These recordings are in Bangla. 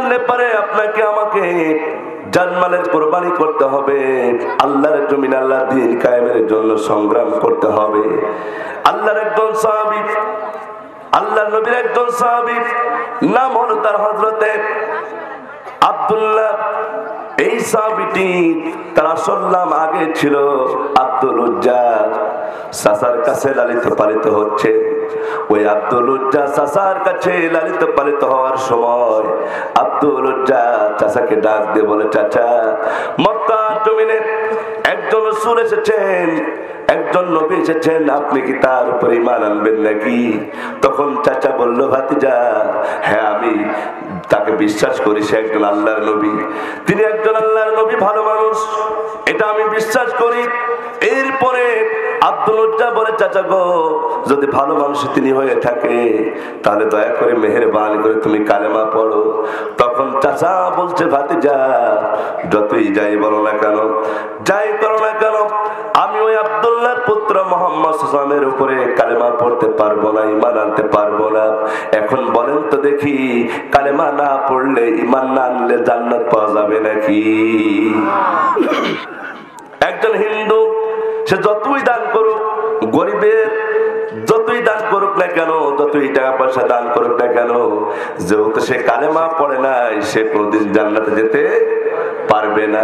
জানলে পারে আপনাকে আমাকে জানমালের কোরবানি করতে হবে, আল্লাহর জমিন আল্লাহর দ্বীন কায়েমের জন্য সংগ্রাম করতে হবে। আল্লাহর একজন সাহাবী, আল্লাহ নবীর একজন সাহাবী, নাম হলো তার হযরতে আব্দুল্লাহ। এই সাহাবীটি তার আসল নাম আগে ছিল আব্দুল উজ্জা। চাচার কাছে লালিত পালিত হচ্ছে। ওই আব্দুল উজ্জা চাচার কাছে লালিত পালিত হওয়ার সময় আব্দুল উজ্জা চাচাকে ডাক দিয়ে বলে, চাচা, মক্কার জমিনে একজন রাসূল এসেছেন, একজন নবী এসেছেন, আপনি কি তার উপর ঈমান আনবেন নাকি? তখন চাচা বলল, ভাতিজা, হ্যাঁ আমি তাকে বিশ্বাস করি, সে একজন আল্লাহর নবী, তিনি একজন আল্লাহর নবী, ভালো মানুষ, এটা আমি বিশ্বাস করি। এরপরে আব্দুল উজ্জা বলে, চাচা গো, যদি ভালো মানুষ তিনি হয়ে থাকে তাহলে দয়া করে মেহেরবানি করে তুমি কালেমা পড়ো। তখন চাচা বলছে, ভাতিজা, যতই যাই বলো না কেন, যাই করো না কেন, আমি ওই আব্দুল্লাহর পুত্র মুহাম্মদ সাল্লাল্লাহু আলাইহি ওয়াসাল্লামের উপরে কালেমা পড়তে পারবো না, ঈমান আনতে পারবো না। এখন বলেন তো দেখি, কালেমা না পড়লে, ঈমান না আনলে জান্নাত পাওয়া যাবে নাকি? একজন হিন্দু সে যতই দান করুক, গরিবের যতই দান করুক না কেন, যতই টাকা পয়সা দান করুক না কেন, যেহেতু সে কালেমা পড়ে নাই, সে কোনদিন জান্নাতে যেতে পারবে না।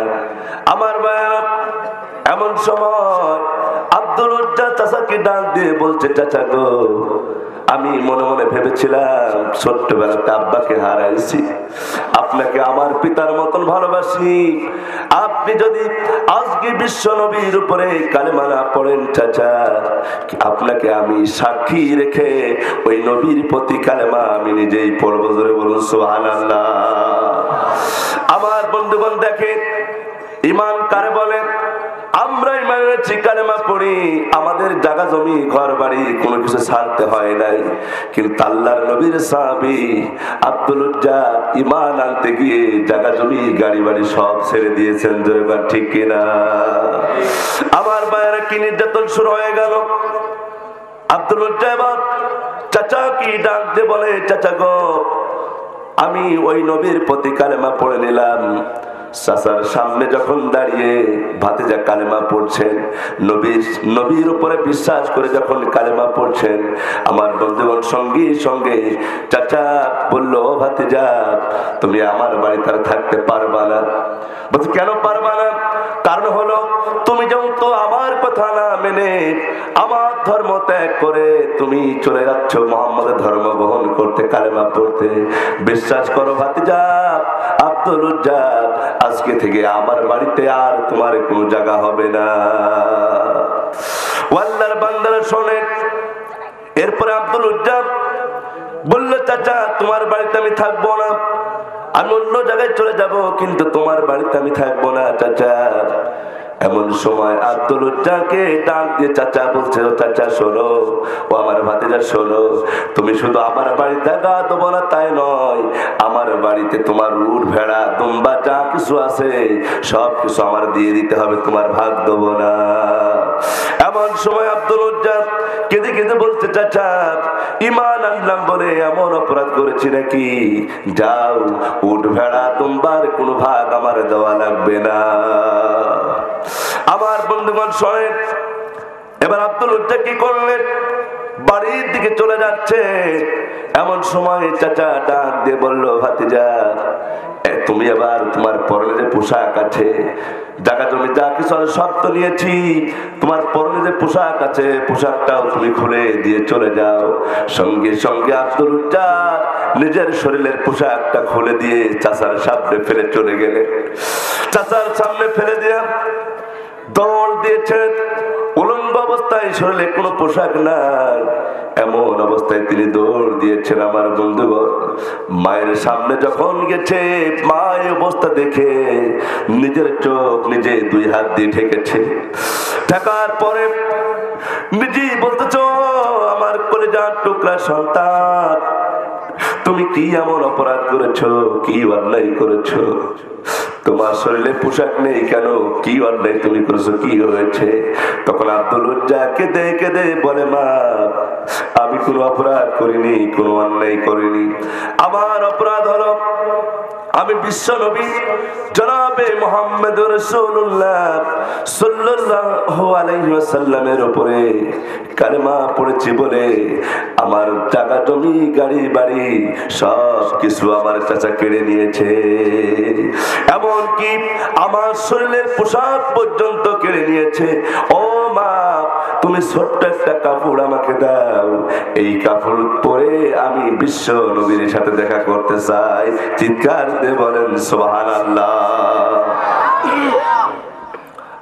আমার ভাইরা, এমন সময় আব্দুল উজ্জা চাচাকে ডাক দিয়ে বলছে, চাচা গো, আমি মনে মনে ভেবেছিলাম ছোট্টবেলাতে আব্বাকে হারাইছি, আপনাকে আমার পিতার মতন ভালোবাসি, আপনি যদি আজকে বিশ্ব নবীর উপরে কালেমা না পড়েন, চাচা, আপনাকে আমি সাক্ষী রেখে ওই নবীর প্রতি কালেমা আমি নিজেই পড়বো। জোরে বলুন সুবহানাল্লাহ। আমার বন্ধুগণ, দেখেন ঈমান কারে বলে? আমরা ঈমান এনেছি, কালেমা পড়ি, আমাদের জায়গা জমি ঘর বাড়ি কোনো কিছু ছাড়তে হয় নাই, কিন্তু আল্লাহর নবীর সাহাবী আব্দুল উজ্জা ঈমান আনতে গিয়ে জায়গা জমি গাড়ি বাড়ি সব ছেড়ে দিয়েছেন। জোরে বল ঠিক কিনা? আমার ভাইয়েরা, কি নির্যাতন শুরু হয়ে গেল। আব্দুল উজ্জা এবার চাচা কি ডাক দিয়ে বলে, চাচা গো, আমি ওই নবীর প্রতি কালেমা পড়ে নিলাম। চাচার সামনে যখন দাঁড়িয়ে ভাতিজা কালেমা পড়ছেন, নবীর উপরে বিশ্বাস করে যখন কালেমা পড়ছেন, আমার বন্ধুগণ সঙ্গে সঙ্গে চাচা বললো, ভাতিজা, তুমি আমার বাড়িতে আর থাকতে পারবা না। বলছে, কেন পারবা না? কারণ হলো, তুমি যেমন তো আমার কথা না মেনে আমার ধর্ম ত্যাগ করে তুমি চলে যাচ্ছ মুহাম্মাদের ধর্ম গ্রহণ করতে, কালেমা পড়তে। বিশ্বাস করো ভাতিজা আব্দুল উজ্জা, আজকে থেকে আমার বাড়িতে আর তোমার কোনো জায়গা হবে না। আল্লাহর বান্দারা শোনে। এরপরে আব্দুল উজ্জা বলল, চাচা, তোমার বাড়িতে আমি থাকবো না, আমি অন্য জায়গায় চলে যাব, কিন্তু তোমার বাড়িতে আমি থাকবো না চাচা। এমন সময় আব্দুল উজ্জাকে ডাক দিয়ে চাচা বলছে, ও চাচা শোনো, ও আমার ভাতিজা শোনো, তুমি শুধু আমার বাড়িতে জায়গা দেবো না তাই নয়, আমার বাড়িতে তোমার উট ভেড়া দুম্বা যা কিছু আছে সব কিছু আমার দিয়ে দিতে হবে, তোমার ভাগ দেবো না। এমন সময় আব্দুল উজ্জা কেঁদে কেঁদে বলছে, চাচা, ঈমান আনলাম বলে এমন অপরাধ করেছি নাকি? যাও, উট ভেড়া দুম্বার কোনো ভাগ আমার দেওয়া লাগবে না। আমার বন্ধুগণ শোনেন, এবার আব্দুল উজ্জা কি করলেন? বাড়ির দিকে চলে যাচ্ছে। এমন সময় চাচা ডাক দিয়ে বলল, ভাতিজা, তুমি এবার তোমার পরনে যে পোশাক আছে, জায়গা জমি যা কিছু আছে সব তো নিয়েছি, তোমার পরনে যে পোশাক আছে পোশাকটাও তুমি খুলে দিয়ে চলে যাও। সঙ্গে সঙ্গে আব্দুল উজ্জা নিজের শরীরের পোশাকটা খুলে দিয়ে চাচার সামনে ফেলে চলে গেলেন। চাচার সামনে ফেলে দিয়া দৌড় দিয়েছেন। উলঙ্গ অবস্থায়, শরীরে কোনো পোশাক নাই, এমন অবস্থায় তিনি দৌড় দিয়েছেন। আমার বন্ধুগণ, মায়ের সামনে যখন গেছে, মায়ের অবস্থা দেখে নিজের চোখ নিজে দুই হাত দিয়ে ঢেকেছে। ঢাকার পরে নিজেই বলতেছ, আমার কলিজার টুকরা সন্তান, তুমি কি এমন অপরাধ করেছো, কি অন্যায় করেছো? তোমার শরীরে পোশাক নেই কেন? কি অন্যায় তুমি করেছো, কি হয়েছে? তখন আব্দুল উজ্জা কেঁদে কেঁদে বলে, মা, আমি কোনো অপরাধ করিনি, কোনো অন্যায় করিনি। আমার অপরাধ হলো আমি বিশ্ব নবী জনাবে মুহাম্মদ রাসূলুল্লাহ সাল্লাল্লাহু আলাইহি ওয়াসাল্লামের উপরে কালেমা পড়েছি বলে আমার টাকা জমি গাড়ি বাড়ি সব কিছু আমার চাচা কেড়ে নিয়েছে, এমনকি আমার শরীরের পোশাক পর্যন্ত কেড়ে নিয়েছে। ও মা, তুমি ছোট্ট একটা কাপড় আমাকে দাও, এই কাপড় পরে আমি বিশ্ব নবীর সাথে দেখা করতে চাই। চিৎকার দিয়ে বলেন সুবহানাল্লাহ।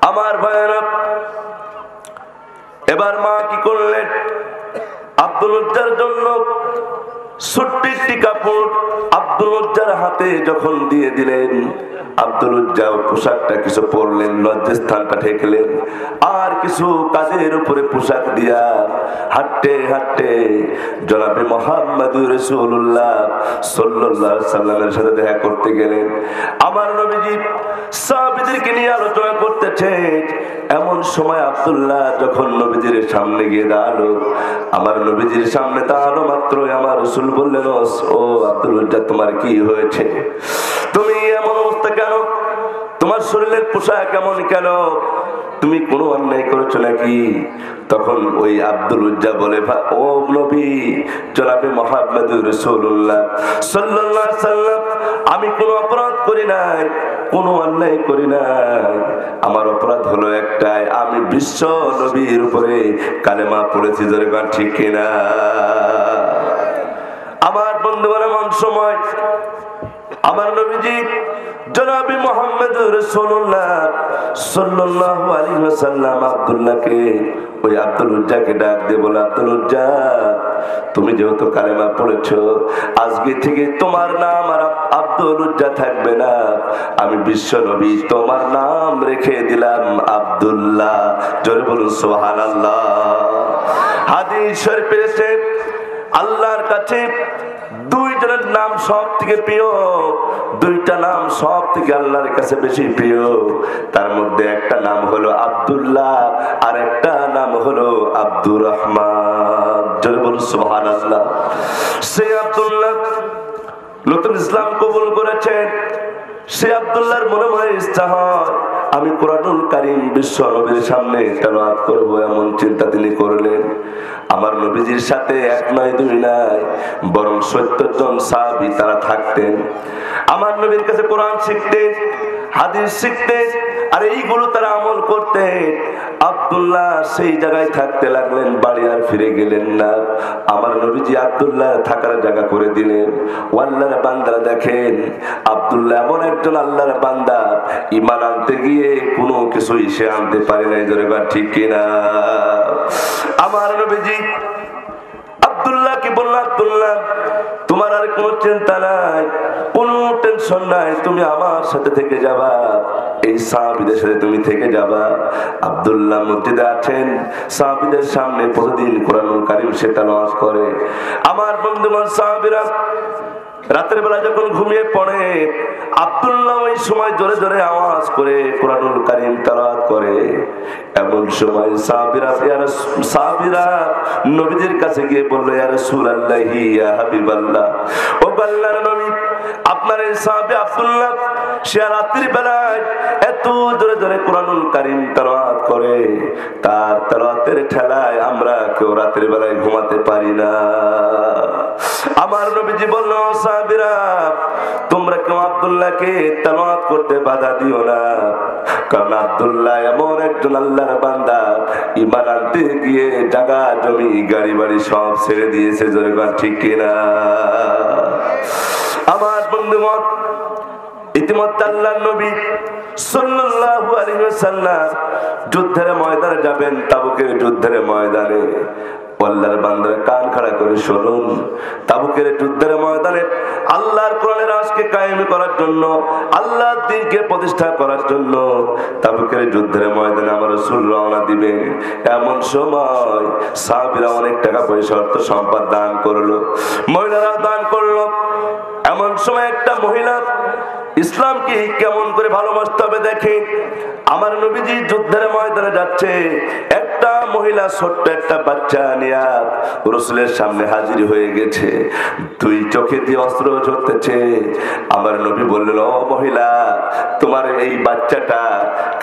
আমার ভাইয়েরা, এবার মা কি করলেন? আব্দুল উজ্জার জন্য ছোট্ট একটি কাপড় আব্দুল উজ্জার হাতে যখন দিয়ে দিলেন, আব্দুল উজ্জা পোশাকটা কিছু পরলেন, লজ্জাস্থানটা ঠেকলেন, আর কিছু কাজের উপরে পোশাক দিয়া হাঁটতে হাঁটতে জনাবে মুহাম্মদুর রাসূলুল্লাহ সাল্লাল্লাহু আলাইহি সাল্লামের সাথে দেখা করতে গেলেন। আমার নবীজি সাহাবীদেরকে নিয়ে আলোচনা করতেছে। এমন সময় আব্দুল্লাহ যখন নবীজির সামনে গিয়ে দাঁড়ালো, আমার নবীজির সামনে দাঁড়ানো মাত্রই আমার রাসূল বললেন, ও আব্দুল উজ্জা, তোমার কি হয়েছে? তুমি এমন অবস্থা কেন? তোমার শরীরের পোশাক কেমন কেন? তুমি কোনো অন্যায় করেছো নাকি? তখন ওই আব্দুল উজ্জা বলে, ও নবী জনাবে মুহাম্মদুর রাসূলুল্লাহ সাল্লাল্লাহু আলাইহি সাল্লাম, আমি কোনো অপরাধ করি নাই, কোনো অন্যায় করি নাই। আমার অপরাধ হলো একটাই, আমি বিশ্ব নবীর উপরে কালেমা পড়েছি। জোরে বলেন ঠিক কিনা? আমার বন্ধুগণ, এমন সময় আমার নবীজি জনাবে মুহাম্মদুর রাসূলুল্লাহ সাল্লাল্লাহু আলাইহি ওয়াসাল্লাম আব্দুল্লাহকে, ওই আব্দুল উজ্জাকে ডাক দিয়ে বলে, আব্দুল উজ্জা, তুমি যেহেতু কালেমা পড়েছো, আজকে থেকে তোমার নাম আর আব্দুল উজ্জা থাকবে না, আমি বিশ্ব নবী তোমার নাম রেখে দিলাম আব্দুল্লাহ। জোরে বলুন সুবহানাল্লাহ। হাদিস শরীফে এসেছে, আল্লাহর কাছে দুইজনের নাম সব থেকে প্রিয়, দুইটা নাম সব থেকে আল্লাহর কাছে বেশি প্রিয়। তার মধ্যে একটা নাম হলো আব্দুল্লাহ, আর একটা নাম হলো আব্দুর রহমান। জোরে বলুন সুবহানাল্লাহ। সেই আব্দুল্লাহ নতুন ইসলাম কবুল করেছেন। সে আব্দুল্লাহর মনে মনে ইচ্ছা হয়, আমি কুরআনুল কারীম বিশ্ব নবীর সামনে তেলাওয়াত করব, এমন চিন্তা তিনি করলেন। আমার নবীজির সাথে এক নয় দুই নয়, বরং ৭০ জন সাহাবী তারা থাকতেন। আমার নবীর কাছে কোরআন শিখতেন, হাদিস শিখতেন, আর এইগুলো তারা আমল করতেন। আব্দুল্লাহ সেই জায়গায় থাকতে লাগলেন, বাড়ি আর ফিরে গেলেন না। আমার নবীজি আব্দুল্লাহ থাকার জায়গা করে দিলেন। আল্লাহর বান্দারা দেখেন, আব্দুল্লাহ এমন একজন আল্লাহর বান্দা, ঈমান আনতে গিয়ে কোনো কিছুই সে আনতে পারে নাই। জোরে বলেন ঠিক কিনা? আমার নবীজি আব্দুল্লাহ কি বলল, আব্দুল্লাহ তোমার আর কোনো চিন্তা নাই, কোনো টেনশন নাই, তুমি আমার সাথে থেকে যাবা, এই সাহাবীদের সাথে তুমি থেকে যাবা। আব্দুল্লাহ মসজিদে আছেন, সাহাবীদের সামনে প্রতিদিন কুরআনুল কারীম সে তেলাওয়াত করে। আমার বন্ধুগণ সাহাবীরা রাতের বেলা যখন ঘুমিয়ে পড়ে, আব্দুল্লাহ ওই সময় জোরে জোরে আওয়াজ করে কুরআনুল কারীম তেলাওয়াত করে। এমন সময় সাহাবীরা নবীজির কাছে গিয়ে বলল, ইয়া রাসূলুল্লাহি, ইয়া হাবিবাল্লাহ, ও আল্লাহর নবী, আপনার এই সাহাবী আব্দুল্লাহ সে রাতের বেলায় এত জোরে জোরে কুরআনুল কারীম তেলাওয়াত করে, তার তেলাওয়াতের ঠেলায় আমরা কেউ রাতের বেলায় ঘুমাতে পারি না। আমার নবীজি বলল, সাহাবীরা তোমরা কেউ আব্দুল্লাহকে তেলাওয়াত করতে বাধা দিও না, কারণ আব্দুল্লাহ এমন একজন আল্লাহর বান্দা, ঈমান আনতে গিয়ে জায়গা জমি গাড়ি বাড়ি সব ছেড়ে দিয়েছে। জোরে বলেন ঠিক কিনা? আমার বন্ধুগণ, ইতিমধ্যে আল্লাহর নবী সাল্লাল্লাহু আলাইহি ওয়াসাল্লাম যুদ্ধের ময়দানে যাবেন, তাবুকের যুদ্ধের ময়দানে। আল্লাহর বান্দারা কান খাড়া করে শুনুন, তাবুকের যুদ্ধের ময়দানে আল্লাহর কোরআনের রাজকে কায়েম করার জন্য, আল্লাহর দ্বীনকে প্রতিষ্ঠা করার জন্য তাবুকের যুদ্ধের ময়দানে আমার রাসূল রওনা দিবেন। এমন সময় সাহাবীরা অনেক টাকা পয়সা অর্থ সম্পদ দান করলো, মহিলারা দান করলো। এমন সময় একটা মহিলা ইসলামকে কেমন করে ভালোবাসতে হবে দেখে। আমার নবীজি যুদ্ধের ময়দানে যাচ্ছে, একটা মহিলা ছোট্ট একটা বাচ্চা নিয়ে রাসূলের সামনে হাজির হয়ে গেছে, দুই চোখে দিয়ে অস্ত্র ঝরতেছে। আমার নবী বললেন, ও মহিলা, তোমার এই বাচ্চাটা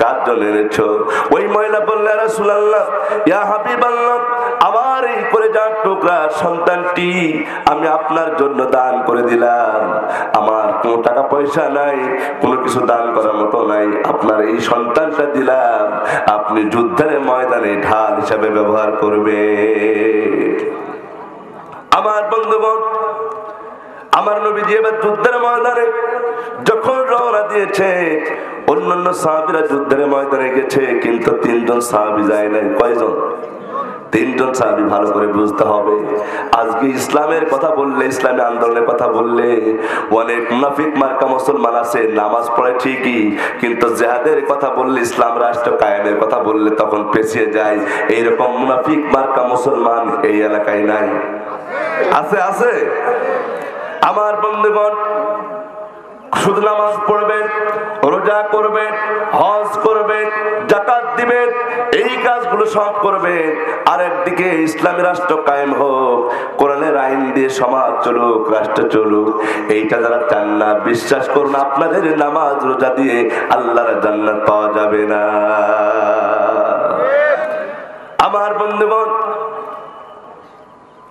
কার জন্য এনেছো? ওই মহিলা বললেন, রাসূলুল্লাহ, ইয়া হাবিবাল্লাহ, আমার এই কলিজার টুকরা সন্তানটি আমি আপনার জন্য দান করে দিলাম। আমার কোনো টাকা পয়সা নাই, কোনো কিছু দান করার মতো নাই, আপনার এই সন্তানটা দিলাম, আপনি যুদ্ধের ময়দানে ঢাল হিসাবে ব্যবহার করবে। আমার বন্ধুগণ, আমার নবীজি এবার যুদ্ধের ময়দানে যখন রওনা দিয়েছে, অন্যান্য সাহাবীরা যুদ্ধের ময়দানে গেছে, কিন্তু 3 জন সাহাবী যায় নাই। কয়জন? 3 জন সাহাবী। ভালো করে বুঝতে হবে, আজকে ইসলামের কথা বললে, ইসলামী আন্দোলনের কথা বললে অনেক মুনাফিক মার্কা মুসলমান আছে, নামাজ পড়ে ঠিকই, কিন্তু জিহাদের কথা বললে, ইসলাম রাষ্ট্র কায়েমের কথা বললে তখন পেছিয়ে যায়। এইরকম মুনাফিক মার্কা মুসলমান এই এলাকায় নাই? আছে? আছে। আমার বন্ধুগণ, শুধু নামাজ পড়বেন, রোজা করবেন, হজ করবেন, যাকাত দিবেন, এই কাজগুলো সব করবেন, আর একদিকে ইসলামী রাষ্ট্র কায়েম হোক, কোরআনের আইন দিয়ে সমাজ চলুক, রাষ্ট্র চলুক, এইটা যারা চান না, বিশ্বাস করুন আপনাদের নামাজ রোজা দিয়ে আল্লাহর জান্নাত পাওয়া যাবে না। আমার বন্ধুগণ,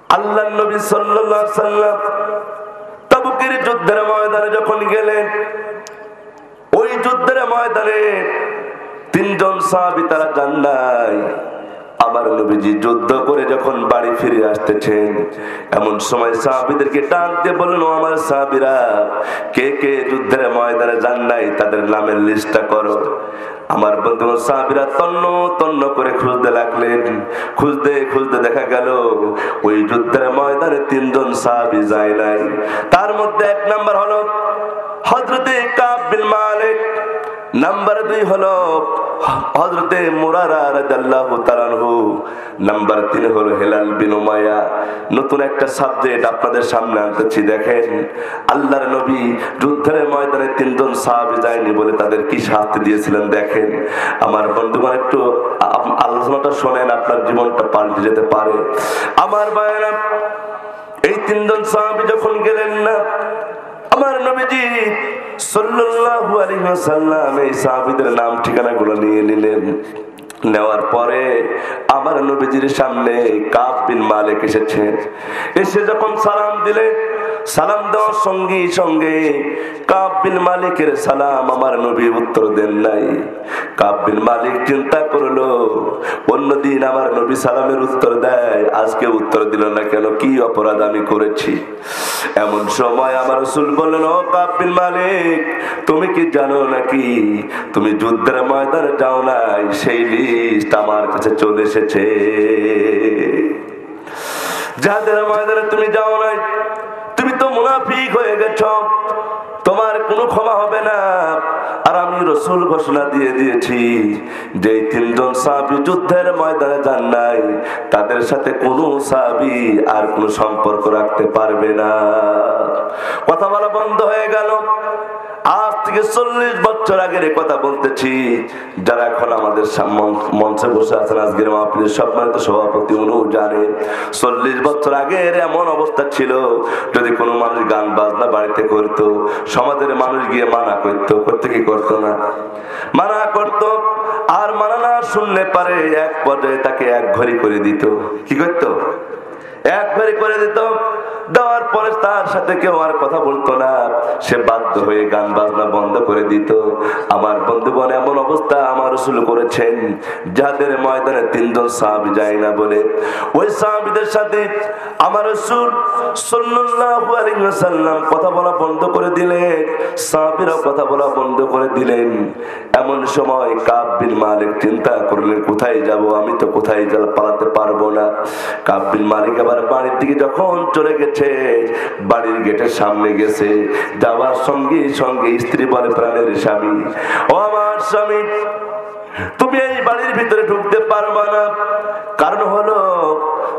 আল্লাহর নবী সাল্লাল্লাহু আলাইহি ওয়াসাল্লাম তাবুকের যুদ্ধের ময়দানে যখন গেলেন, ওই যুদ্ধের ময়দানে 3 জন সাহাবী তারা যান নাই। আমার নবীজি যুদ্ধ করে যখন বাড়ি ফিরে আসতেছেন, এমন সময় সাহাবীদেরকে ডাক দিয়ে বললেন, ও আমার সাহাবীরা, কে কে যুদ্ধের ময়দানে যান নাই তাদের নামের লিস্টটা করো। আমার বন্ধু সাহাবীরা তন্ন তন্ন করে খুঁজতে লাগলেন। খুঁজতে খুঁজতে দেখা গেল ওই যুদ্ধের ময়দানে 3 জন সাহাবী যায় নাই। তার মধ্যে 1 নাম্বার হলো হযরতে কাব বিন মালিক, নাম্বার 2 হলো হযরতে মুরারা রাদিয়াল্লাহু তাআলা আনহু, নাম্বার 3 হলো হিলাল বিন উমাইয়া। নতুন একটা সাবজেক্ট আপনাদের সামনে আনতেছি, দেখেন আল্লাহর নবী যুদ্ধের ময়দানে 3 জন সাহাবী যায়নি বলে তাদের কি শাস্তি দিয়েছিলেন দেখেন। আমার বন্ধুগণ, একটু আলোচনাটা শোনেন, আপনার জীবনটা পাল্টে যেতে পারে। আমার ভাইরা, এই 3 জন সাহাবী যখন গেলেন না, আমার নবীজি সাল্লাল্লাহু আলাইহি ওয়াসাল্লাম এই সাহাবীদের নাম ঠিকানাগুলো নিয়ে নিলেন। নেওয়ার পরে আমার নবীজির সামনে কাব বিন মালিক এসেছে। এসে যখন সালাম দিলেন, সালাম দেওয়ার সঙ্গে সঙ্গে কাব বিন মালিকের সালাম আমার নবী উত্তর দেন নাই। কাব বিন মালিক চিন্তা করলো, অন্যদিন আমার নবী সালামের উত্তর দেয়, আজকে উত্তর দিল না কেন, কি অপরাধ আমি করেছি? এমন সময় আমার রাসূল বললেন, ও কাব বিন মালিক, তুমি কি জানো নাকি তুমি যুদ্ধের ময়দানে যাও নাই, সেই লিস্ট আমার কাছে চলে এসেছে। যাদের ময়দানে তুমি যাও নাই, তুমি তো মুনাফিক হয়ে গেছো, তোমার কোনো ক্ষমা হবে না। আর আমি রাসূল ঘোষণা দিয়ে দিয়েছি যে 3 জন সাহাবী যুদ্ধের ময়দানে যান নাই, তাদের সাথে কোনো সাহাবী আর কোনো সম্পর্ক রাখতে পারবে না। কথা বলা বন্ধ হয়ে গেল। আজ থেকে 40 বছর আগের কথা বলতেছি। যারা এখন আমাদের মঞ্চে বসে আছেন, আজকের মাহফিলের সম্মানিত সভাপতি, উনিও জানে 40 বছর আগের এমন অবস্থা ছিল, যদি কোনো মানুষ গান বাজনা বাড়িতে করতো, সমাজের মানুষ গিয়ে মানা করতো, করতে কি করতো না? মানা করতো। আর মানা না শুনলে পারে এক পর্যায়ে তাকে 1 ঘড়ি করে দিত। কি করতো? 1 ঘড়ি করে দিত। দেওয়ার পরে তার সাথে কেউ আর কথা বলতো না, সে বাধ্য হয়ে গান বাজনা বন্ধ করে দিত। আমার বন্ধুগণ, এমন অবস্থা আমার রাসূল করেছেন, যাদের ময়দানে 3 জন সাহাবী যায় না বলে ওই সাহাবীদের সাথে আমার রাসূল সাল্লাল্লাহু আলাইহি ওয়াসাল্লাম কথা বলা বন্ধ করে দিলেন, সাহাবীরাও কথা বলা বন্ধ করে দিলেন। এমন সময় কাব বিন মালিক চিন্তা করলেন, কোথায় যাব? আমি তো কোথায় পালাতে পারবো না। কাব বিন মালিক আবার বাড়ির দিকে যখন চলে গেছে, বাড়ির গেটের সামনে গেছে, যাওয়ার সঙ্গে সঙ্গে স্ত্রী বলে, প্রাণের স্বামী, ও আমার স্বামী, তুমি এই বাড়ির ভিতরে ঢুকতে পারবা না। কারণ হলো,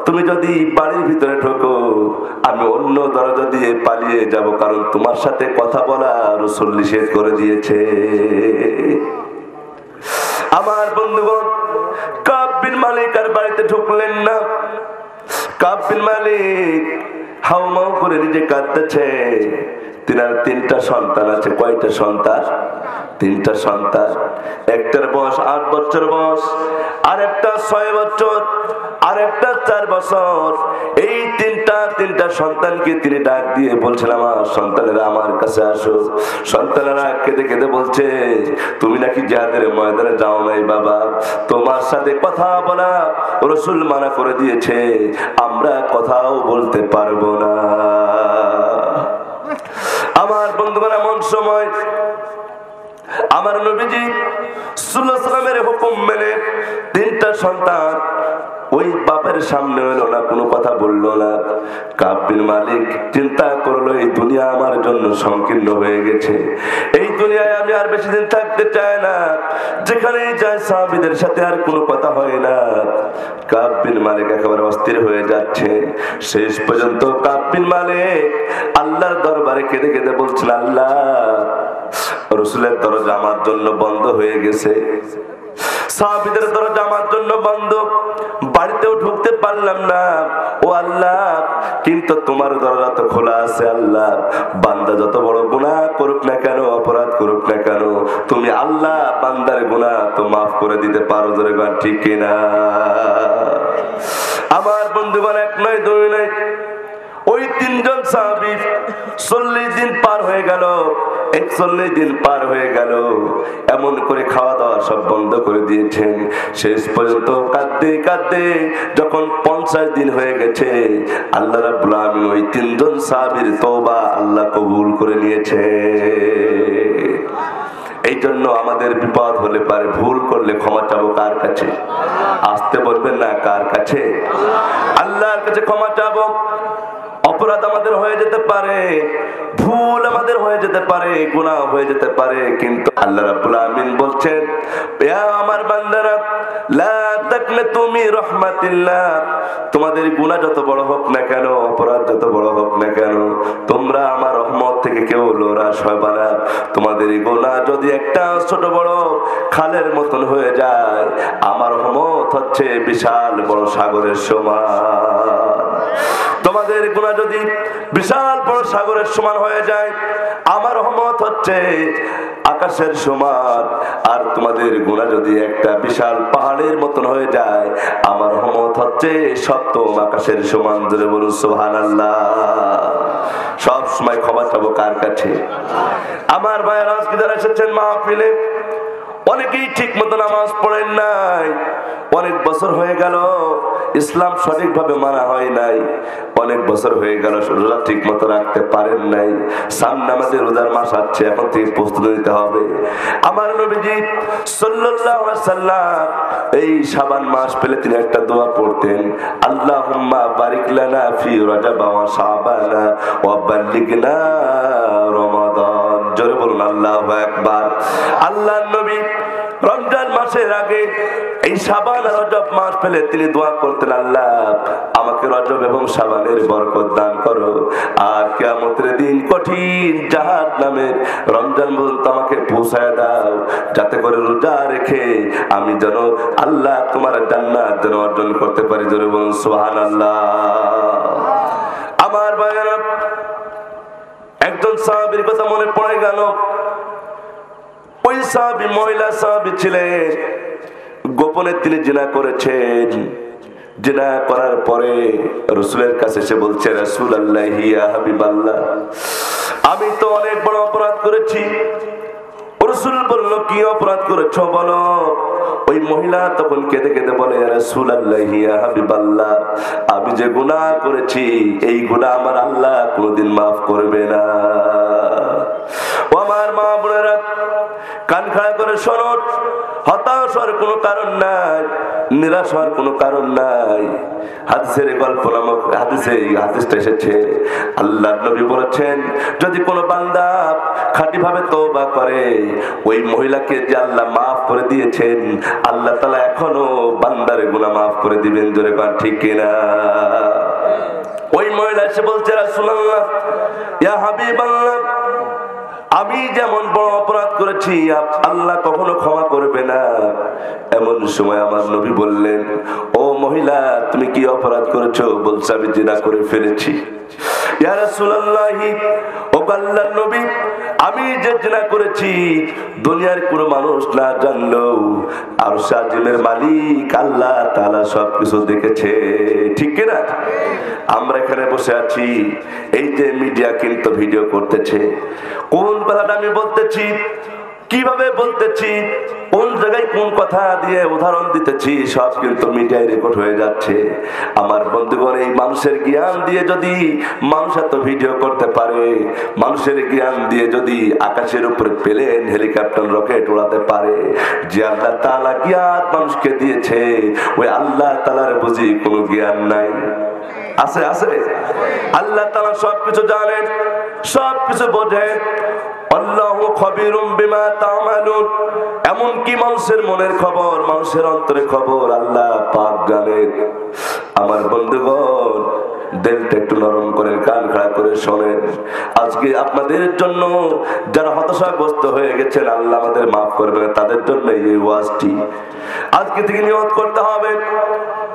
তুমি যদি বাড়ির ভিতরে ঢোকো, আমি অন্য দরজা দিয়ে পালিয়ে যাব, কারণ তোমার সাথে কথা বলা রাসূল নিষেধ করে দিয়েছে। আমার বন্ধুগণ, কাব বিন মালিক আর বাড়িতে ঢুকলেন না। কাব বিন মালিক হাউমাউ করে নিজে কাঁদতেছে। তিনার 3টা সন্তান আছে। কয়টা সন্তান? 3টা সন্তান। একটার বয়স 8 বছর বয়স, আর একটা 6 বছর, আর একটা 4 বছর। এই তিনটা সন্তানকে তিনি ডাক দিয়ে বলছেন, আমার সন্তানেরা আমার কাছে আসো। সন্তানেরা কেঁদে কেঁদে বলছে, তুমি নাকি জিহাদের ময়দানে যাও নাই বাবা, তোমার সাথে কথা বলা রাসূল মানা করে দিয়েছে, আমরা কথাও বলতে পারবো না। আমার বন্ধুগণ, এমন সময় আমার নবীজি সাল্লাল্লাহু আলাইহি ওয়াসাল্লামের হুকুম মেনে 3টা সন্তান ওই বাপের সামনে হলো না, কোনো কথা বললো না। কাব বিন মালিক চিন্তা করলো, এই দুনিয়া আমার জন্য সংকীর্ণ হয়ে গেছে, এই দুনিয়ায় আমি আর বেশি দিন থাকতে চাই না। যেখানেই যায় সাহাবীদের সাথে আর কোনো কথা হয় না। কাব বিন মালিক একেবারে অস্থির হয়ে যাচ্ছে। শেষ পর্যন্ত কাব বিন মালিক আল্লাহর দরবারে কেঁদে কেঁদে বলছিল, আল্লাহ, রাসূলের দরজা আমার জন্য বন্ধ হয়ে গেছে, সাহাবীদের দরজা আমার জন্য বন্ধ, বাড়িতেও ঢুকতে পারলাম না। ও আল্লাহ, কিন্তু তোমার দরজা তো খোলা আছে। আল্লাহ, বান্দা যত বড় গুনাহ করুক না কেন, অপরাধ করুক না কেন, তুমি আল্লাহ বান্দার গুনাহ তো মাফ করে দিতে পারো। জোরে গান ঠিক কিনা? আমার বন্ধুগণ, 1 নয় 2 নয়, ওই 3জন সাহাবী 40 দিন পার হয়ে গেল, 41 দিন পার হয়ে গেল। এমন করে খাওয়া দাওয়া সব বন্ধ করে দিয়েছেন। শেষ পর্যন্ত কাঁদতে কাঁদতে যখন 50 দিন হয়ে গেছে, আল্লাহ রাব্বুল আলামিন ওই 3জন সাহাবীর তওবা আল্লাহ কবুল করে নিয়েছে। এই জন্য আমাদের বিপদ হলে পারে, ভুল করলে ক্ষমা চাবো কার কাছে? আসতে বলবেন না, কার কাছে? আল্লাহর কাছে ক্ষমা চাবো। অপরাধ আমাদের হয়ে যেতে পারে, ভুল আমাদের হয়ে যেতে পারে, গুনাহ হয়ে যেতে পারে, কিন্তু আল্লাহ রাব্বুল আমিন বলছেন, ইয়া আমার বান্দারা, লা তাকনাতু মির রাহমাতিল্লাহ, তোমাদের গুনাহ যত বড় হোক না কেন, অপরাধ যত বড় হোক না কেন, তোমরা আমার রহমত থেকে কেউ লোরাস হবে না। তোমাদের গুনাহ যদি একটা ছোট বড় খালের মতন হয়ে যায়, আমার রহমত হচ্ছে বিশাল বড় সাগরের সমান। তোমাদের গুনাহ যদি বিশাল বড় সাগরের সমান হয়ে যায়, আমার রহমত হচ্ছে আকাশের সমান। আর তোমাদের গুনাহ যদি একটা বিশাল পাহাড়ের মতন হয়ে যায়, আমার রহমত হচ্ছে সপ্তম আকাশের সমান। ধরে বলুন সুবহানাল্লাহ। সব সময় ক্ষমা চাবো কার কাছে? আমার ভাইয়েরা, আজকে যারা এসেছেন মাহফিলে, অনেকেই ঠিক মতো নামাজ পড়েন নাই, অনেক বছর হয়ে গেল ইসলাম সঠিকভাবে মানা হয় নাই, অনেক বছর হয়ে গেল রোজা ঠিক মতো রাখতে পারেন নাই। সামনে আমাদের রোজার মাস আসছে, এখন থেকে প্রস্তুতি নিতে হবে। আমার নবীজি সাল্লাল্লাহু আলাইহি সাল্লাম এই শাবান মাস পেলে তিনি একটা দোয়া পড়তেন, আল্লাহুম্মা বারিক লানা ফি রজব ওয়া শাবান ওয়া বাল্লিগনা রমাদান। জোরে বলুন আল্লাহু আকবার। আল্লাহর নবী রমজান মাসের আগে এই শাবান আর রজব মাস পেলে তিনি দোয়া করতেন, আল্লাহ আমাকে রজব এবং শাবানের বরকত দান করো, আর কিয়ামতের দিন কঠিন জাহান্নামের রমজান পর্যন্ত আমাকে পৌঁছায় দাও, যাতে করে রোজা রেখে আমি যেন আল্লাহ তোমার জান্নাত যেন অর্জন করতে পারি। জোরে বলুন সুবহানাল্লাহ। আমার ভাইয়েরা, একজন সাহাবীর কথা মনে পড়ে গেল। ওই সাহাবী মহিলা সাহাবী ছিলেন, গোপনে তিনি জিনা করেছেন। জিনা করার পরে রাসূলের কাছে এসে বলছে, রাসূলুল্লাহ ইয়া হাবিবাল্লাহ, আমি তো অনেক বড় অপরাধ করেছি। রাসূল বলল, কি অপরাধ করেছো বলো? ওই মহিলা তখন কেঁদে কেঁদে বলে, রাসূলুল্লাহ ইয়া হাবিবাল্লাহ, আমি যে গুনাহ করেছি এই গুনাহ আমার আল্লাহ কোনদিন মাফ করবে না। ও আমার মা বোনেরা, কান খাড়া করে শোনো, হতাশ হওয়ার কোনো কারণ নাই, নিরাশ হওয়ার কোনো কারণ নাই। হাদিসের গল্প নামক হাদিসটা এসেছে, আল্লাহর নবী বলেছেন, যদি কোনো বান্দা খাঁটি ভাবে তওবা করে, ওই মহিলাকে যে আল্লাহ মাফ করে দিয়েছেন, আল্লাহ তাআলা এখনো বান্দার গুনাহ মাফ করে দিবেন। জোরে কোন ঠিক কিনা? ওই মহিলা এসে বলছে, রাসূলুল্লাহ, ইয়া হাবিবাল্লাহ, আমি যেমন বড় অপরাধ করেছি আল্লাহ কখনো ক্ষমা করবে না। এমন সময় আমার নবী বললেন, ও মহিলা, তুমি কি অপরাধ করেছো? বলছে, আমি জিনা করে ফেলেছি। ইয়া রাসূলুল্লাহ, ও আল্লাহর নবী, আমি যে জিনা করেছি দুনিয়ার কোনো মানুষ না জানলেও আরশ আজিমের মালিক আল্লাহ তাআলা সবকিছু দেখেছে, ঠিক কিনা? আমরা এখানে বসে আছি, এই যে মিডিয়া কিন্তু ভিডিও করতেছে, কোন কথাটা আমি বলতেছি, কিভাবে বলতেছি, কোন জায়গায় কোন কথা দিয়ে উদাহরণ দিতেছি, সব কিন্তু মিডিয়ায় রেকর্ড হয়ে যাচ্ছে। আমার বন্ধুগণ, এই মানুষের জ্ঞান দিয়ে যদি মানুষ এত ভিডিও করতে পারে, মানুষের জ্ঞান দিয়ে যদি আকাশের উপরে প্লেন, হেলিকপ্টার, রকেট উড়াতে পারে, যে আল্লাহ তাআলা জ্ঞান মানুষকে দিয়েছে, ওই আল্লাহ তাআলার বুঝি কোনো জ্ঞান নাই? আছে? আছে। আল্লাহ তাআলা সবকিছু জানেন, সবকিছু বোঝেন। আল্লাহু খবীরুম বিমা তা'মালুন, এমন কি মানুষের মনের খবর, মানুষের অন্তরের খবর আল্লাহ পাক জানেন। আমার বন্ধুগণ, দিলটা একটু নরম করে কান খাড়া করে শোনেন। আজকে আপনাদের জন্য যারা হতাশাগ্রস্ত হয়ে গেছেন, আল্লাহ আমাদের মাফ করবেন, তাদের জন্য এই ওয়াজটি। আজকে থেকে নিয়ত করতে হবে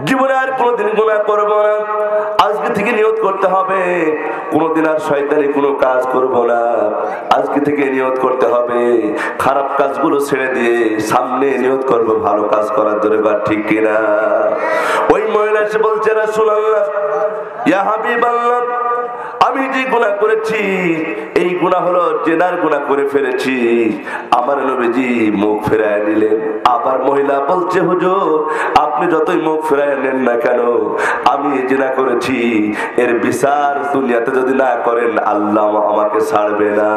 জীবনে আর কোনোদিন গুনাহ করব না। আজকে থেকে নিয়ত করতে হবে কোনোদিন আর শয়তানি কোনো কাজ করব না। আজকে থেকে নিয়ত করতে হবে খারাপ কাজগুলো ছেড়ে দিয়ে সামনে নিয়ত করব ভালো কাজ করার জন্য, বা ঠিক কিনা? ওই মহিলা এসে বলছে, রাসূলুল্লাহ, ইয়া হাবিবাল্লাহ, আমি যে গুনাহ করেছি এই গুনাহ হলো জেনার গুনাহ করে ফেলেছি। আমার নবীজি মুখ ফেরায় নিলেন। আবার মহিলা বলছে, হুজুর, আপনি যতই মুখ ফেরায় নেন না কেন, আমি জিনা করেছি, এর বিচার দুনিয়াতে যদি না করেন আল্লাহ আমাকে ছাড়বে না।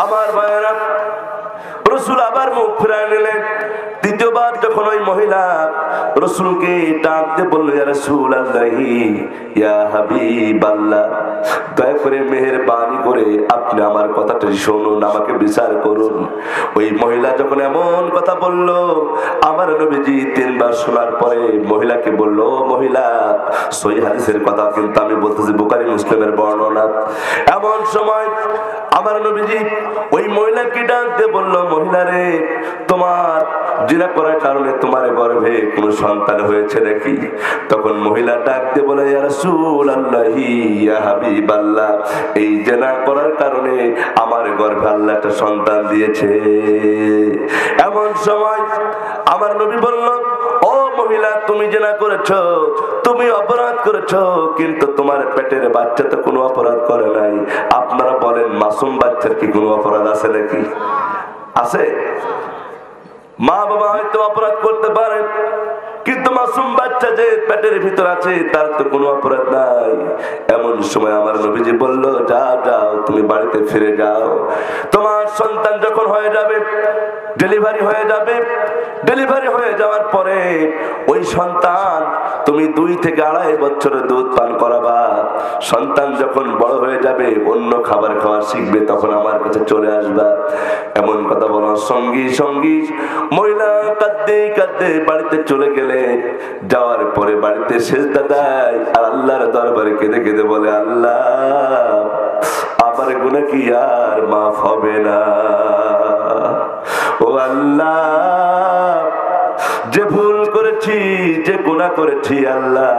আমার ভাইয়েরা, রাসূল আবার মুখ ফেরায় নিলেন। দ্বিতীয়বার যখন ওই মহিলা রাসূলকে ডাক দিয়ে বলল, ইয়া রাসূলুল্লাহি, ইয়া হাবিবাল্লাহ, দয়া করে মেহেরবানি করে আপনি আমার কথাটা শুনুন, আমাকে বিচার করুন। ওই মহিলা যখন এমন কথা বলল, আমার নবীজি তিনবার শোনার পরে মহিলাকে বলল, মহিলা, সহিহ হাদিসের কথা কিন্তু আমি বলতেছি, বুখারী মুসলিমের বর্ণনা। এমন সময় আমার নবীজি ওই মহিলাকে ডাক দিয়ে বলল, মহিলা রে, তোমার জিনা করার কারণে তোমার গর্ভে কোন সন্তান হয়েছে নাকি? তখন মহিলা ডাক দিয়ে বলে, ইয়া রাসূলুল্লাহি, ইয়া হাবিবাল্লাহ, এই জিনা করার কারণে আমার গর্ভে আল্লাহ একটা সন্তান দিয়েছে। এমন সময় আমার নবী বলল, ও মহিলা, তুমি জিনা করেছো, তুমি অপরাধ করেছো, কিন্তু তোমার পেটের বাচ্চা তো কোনো অপরাধ করে নাই। আপনারা বলেন, মাসুম বাচ্চার কি কোনো অপরাধ আছে নাকি? আছে? মা বাবা হয়তো অপরাধ করতে পারে, কিন্তু মাসুম বাচ্চা যে পেটের ভিতর আছে তার তো কোনো অপরাধ নাই। এমন সময় আমার নবীজি বলল, যাও যাও, তুমি বাড়িতে ফিরে যাও। তোমার সন্তান যখন হয়ে যাবে, ডেলিভারি হয়ে যাবে, ডেলিভারি হয়ে যাওয়ার পরে ওই সন্তান তুমি 2 থেকে 2.5 বছরের দুধ পান করাবা। সন্তান যখন বড় হয়ে যাবে, অন্য খাবার খাওয়া শিখবে, তখন আমার কাছে চলে আসবা। এমন কথা বলার সঙ্গী সঙ্গী মহিলা কাঁদতে কাঁদতে বাড়িতে চলে গেলে, যাওয়ার পরে বাড়িতে সেজদা দেয় আর আল্লাহর দরবারে কেঁদে কেঁদে বলে, আল্লাহ, আমার গুনাহ কি আর মাফ হবে না? ও আল্লাহ, যে ভুল করেছি, যে গুনাহ করেছি, আল্লাহ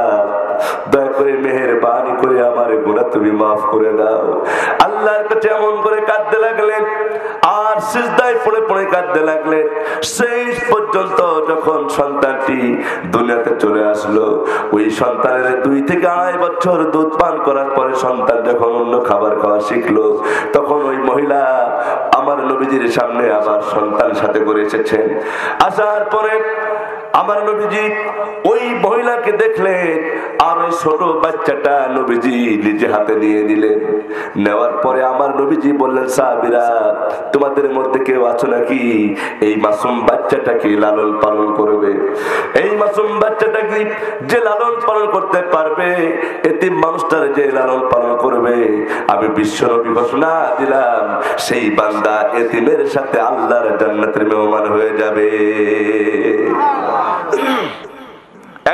দয়া করে মেহেরবানি করে আমার গুনাহ তুমি মাফ করে দাও। আল্লাহর কাছে এমন করে কাঁদতে লাগলেন আর সিজদায় পড়ে পড়ে কাঁদতে লাগলেন। সেই পর্যন্ত যখন সন্তানটি দুনিয়াতে চলে আসলো, ওই সন্তানের 2 থেকে 2.5 বছর দুধ পান করার পরে সন্তান যখন অন্য খাবার খাওয়া শিখলো, তখন ওই মহিলা আমার নবীজির সামনে আবার সন্তান সাথে করে এসেছেন। আসার পরে আমার নবীজি ওই মহিলাকে দেখলেন আর ওই ছোট বাচ্চাটা নবীজি নিজে হাতে নিয়ে নিলেন। নেওয়ার পরে আমার নবীজি বললেন, সাহাবীরা, তোমাদের মধ্যে কেউ আছো নাকি এই মাসুম বাচ্চাটাকে লালন পালন করবে? এই মাসুম বাচ্চাটাকে যে লালন পালন করতে পারবে, এতিম মানুষটার যে লালন পালন করবে, আমি বিশ্বনবী ঘোষণা দিলাম, সেই বান্দা এতিমের সাথে আল্লাহর জান্নাতের মেহমান হয়ে যাবে।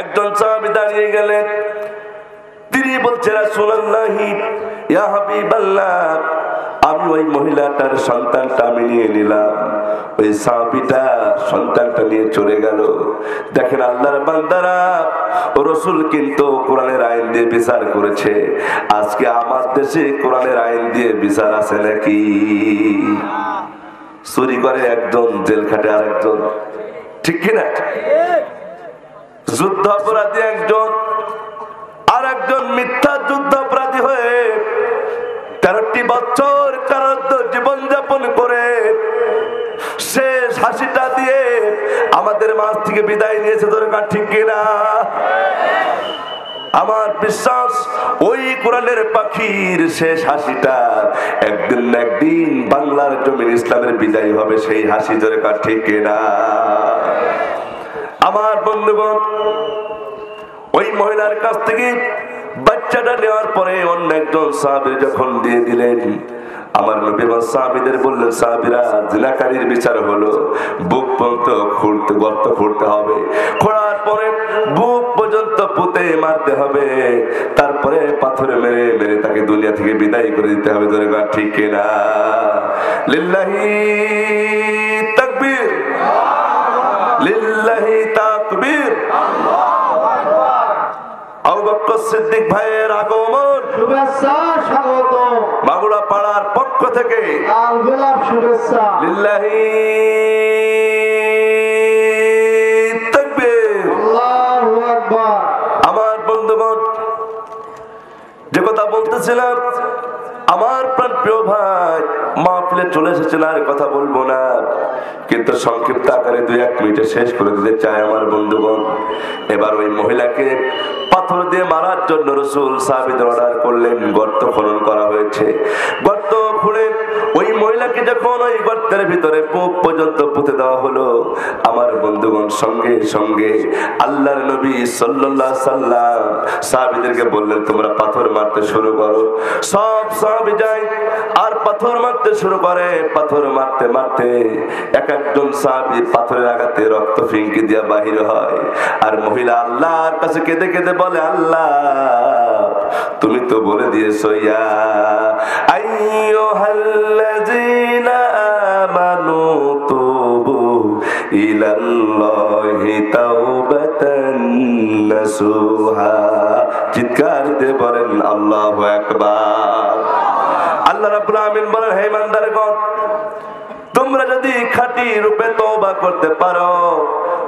একজন সাহাবী দাঁড়িয়ে গেলেন, স্ত্রী বলছে রাসূলুল্লাহি ইয়া হাবিবাল্লাহ, আমি ওই মহিলাটার সন্তানটা আমি নিয়ে নিলাম। ওই সাহাবীটা সন্তানটা নিয়ে চলে গেল। দেখেন আল্লাহর বান্দারা, রাসূল কিন্তু কোরআনের আইন দিয়ে বিচার করেছে। আজকে আমার দেশে কোরআনের আইন দিয়ে বিচার আছে নাকি? চুরি করে একজন, জেল খাটে আরেকজন, ঠিক কিনা? যুদ্ধ অপরাধী একজন, আর একজন মিথ্যা যুদ্ধ অপরাধী হয়ে 13টি বছর কারারুদ্ধ জীবন যাপন করে শেষ হাসিটা দিয়ে আমাদের মাঝ থেকে বিদায় নিয়েছে। দরকার ঠিক কিনা? আমার বিশ্বাস ওই কোরআনের পাখির শেষ হাসিটা একদিন না একদিন বাংলার জমিন ইসলামের বিদায় হবে, সেই হাসি। দরকার ঠিক কিনা? আমার বন্ধুগণ, ওই মহিলার কাছ থেকে বাচ্চাটা নেওয়ার পরে অন্য একজন সাহাবী যখন দিয়ে দিলেন, আমার নবী সাহাবীদের বললেন, সাহাবীরা, জিনাকারীর বিচার হলো বুক পর্যন্ত খুঁড়তে, গর্ত খুঁড়তে হবে, খোঁড়ার পরে বুক পর্যন্ত পুঁতে মারতে হবে, তারপরে পাথরে মেরে মেরে তাকে দুনিয়া থেকে বিদায় করে দিতে হবে। দরকার ঠিক কিনা? লিল্লাহি তাকবীর, লিল্লাহি তাকবীর। আবু বকর সিদ্দিক ভাইয়ের আগমন, শুভেচ্ছা, স্বাগত। মাগুরা পাড়ার পক্ষ থেকে লাল গোলাপ শুভেচ্ছা। লিল্লাহি তাকবীর, আল্লাহু আকবার। আমার বন্ধুগণ, যে কথা বলতেছিলাম, আমার প্রাণ প্রিয় ভাই মাহফিলে চলে এসেছেন, আর কথা বলবো না, কিন্তু সংক্ষিপ্ত আকারে 2-1 মিনিটে শেষ করে দিতে চাই। আমার বন্ধুগণ, এবার ওই মহিলাকে পাথর দিয়ে মারার জন্য রাসূল সাহাবীদের অর্ডার করলেন। গর্ত খনন করা হয়েছে। গর্ত খুঁড়ে ওই মহিলাকে যখন ওই গর্তের ভিতরে বুক পর্যন্ত পুঁতে দেওয়া হলো, আমার বন্ধুগণ, সঙ্গে সঙ্গে আল্লাহর নবী সাল্লাল্লাহু আলাইহি সাল্লাম সাহাবীদেরকে বললেন, তোমরা পাথর মারতে শুরু করো। সব সাহাবী যায় আর পাথর মারতে শুরু করে। পাথর মারতে মারতে এক একজন সাহাবী পাথরের আঘাতে রক্ত ফিনকি দিয়া বাহির হয়। আর মহিলা আল্লাহর কাছে কেঁদে কেঁদে বলে, আল্লাহ, তুমি তো বলে দিয়েছো, ইয়া আইয়ুহাল্লাযীনা আমানু তুবু ইলাল্লাহি তাওবাতান নাসুহা। চিৎকার দিয়ে বলেন আল্লাহু আকবার। আল্লাহ রাব্বুল আমিন বলেন, হে ইমানদারগণ, তোমরা যদি খাঁটি রূপে তওবা করতে পারো,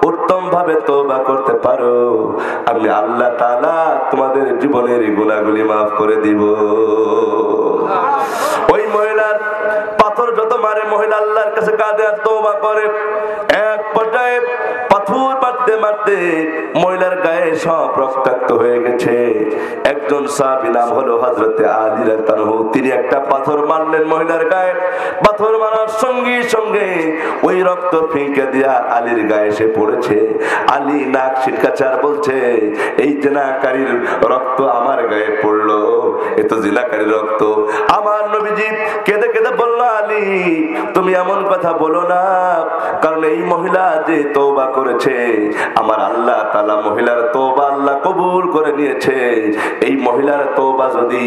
উত্তম ভাবে তওবা করতে পারো, আমি আল্লাহ তাআলা তোমাদের জীবনের গুনাহগুলি maaf করে দিব। ওই মহিলার পাথর যত মারে, মহিলা আল্লাহর কাছে কাঁদে আর তওবা করে। এক পর্যায়ে পাথর মারতে মারতে মহিলার গায়ে সব রক্তাক্ত হয়ে গেছে। একজন সাহাবী, নাম হলো হযরতে আলী রাদিয়াল্লাহু আনহু, তিনি একটা পাথর মারলেন মহিলার গায়ে। পাথর মারার সঙ্গে সঙ্গে ওই রক্ত ফিকে দিয়া আলীর গায়ে এসে পড়েছে। আলী নাক ছিটকাচ্ছে আর বলছে, এই জিনাকারীর রক্ত আমার গায়ে পড়লো, এ তো জিনাকারীর রক্ত। আমার নবীজি কেঁদে কেঁদে বলল, আলী, তুমি এমন কথা বলো না, কারণ এই মহিলা যে তওবা করেছে, আমার আল্লাহ তাআলা মহিলার তওবা আল্লাহ কবুল করে নিয়েছে। এই মহিলার তওবা যদি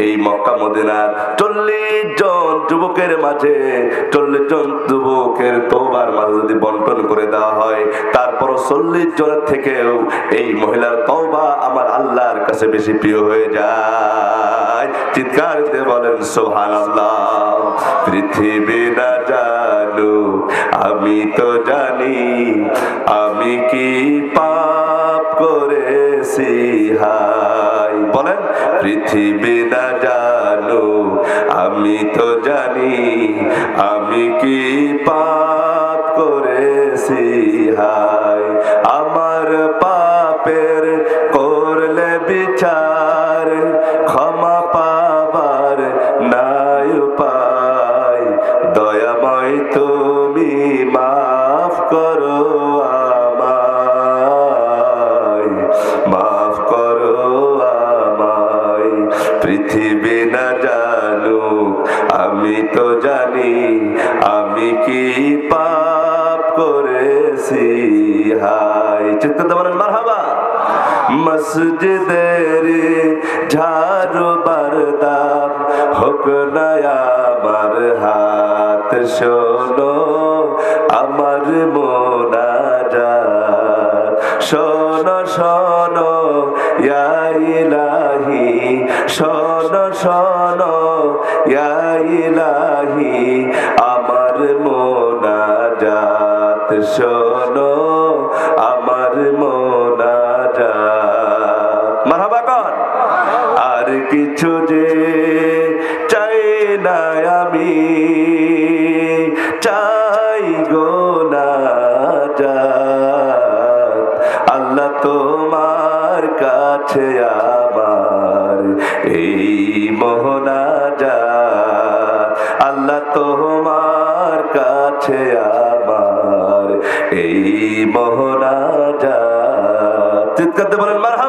এই মক্কা মদিনার 40 জন যুবকের মাঝে, 40 জন যুবকের তওবার মাঝে যদি বন্টন করে দেওয়া হয়, তারপর 40 জনের থেকেও এই মহিলার তওবা আমার আল্লাহর কাছে বেশি প্রিয় হয়ে যায়। চিৎকার দিয়ে বলেন সুবহানাল্লাহ। পৃথিবী না জানো, আমি তো জানি, আমি কি পাপ করেছি হায়। বলেন, পৃথিবী না জানো, আমি তো জানি, আমি কি পাপ করেছি হায়। আমার পাপের করলে বিচার, ক্ষমা পাবার নাই উপায়, দয়াময় তুমি মাফ করো আমায়, মাফ করো আমায়। পৃথিবী না জানো, আমি তো জানি, আমি কি পাপ করেছি হায়। চিৎকার দিয়ে বলেন মারহাবা। মসজিদের ঝাড়ু বারদার হোক না আমার হাত শোনো আমার মোনাজাত শোনো শোনো ইয়া ইলাহি শোনো শোনো ইয়া ইলাহি আমার মোনাজাত শোনো আমার মোনাজাত মারহাবা কর আর কিছু যে চাই না আমি চাই গো নাজাত আল্লাহ তোমার কাছে আমার এই মোনাজাত আল্লাহ তোমার কাছে আমার এই মোনাজাত চিৎকার দিয়ে বলেন মারহাবা।